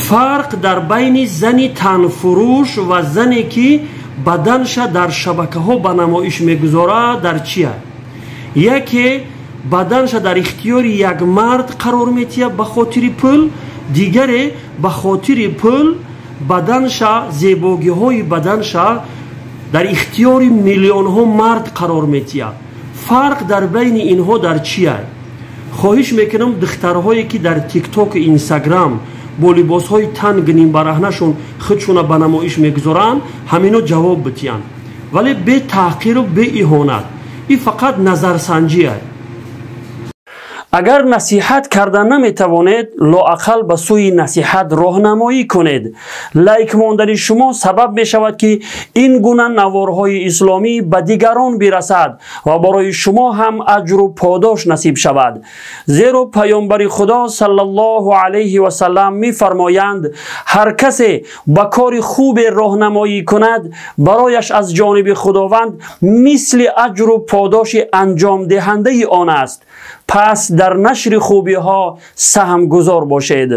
فرق در بین زنی تنفروش و زنی که بدنش در شبکه ها به نمایش میگذاره در چیه؟ یکی بدنش در اختیار یک مرد قرار میتیه به خاطر پول، دیگری به خاطر پول بدنش، زیباگی های بدنش در اختیار میلیون ها مرد قرار میتیه. فرق در بین اینها در چیه؟ خواهش میکنم دخترهایی که در تیک توک اینستاگرام با لباس های تنگ نیم برهنشون خودشون به نمایش میگذارن همینو جواب بتین، ولی به تحقیر و به اهانت. این فقط نظرسنجیه. اگر نصیحت کردن نمیتوانید، لااقل به سوی نصیحت راهنمایی کنید. لایک ماندن شما سبب می شود که این گونه نوارهای اسلامی به دیگران برسد و برای شما هم اجر و پاداش نصیب شود. زیرا پیامبر خدا صلی الله علیه و سلم می فرمایند هر کسی به کار خوب راهنمایی کند برایش از جانب خداوند مثل اجر و پاداش انجام دهنده آن است. پس در نشر خوبی ها سهم گذار باشید.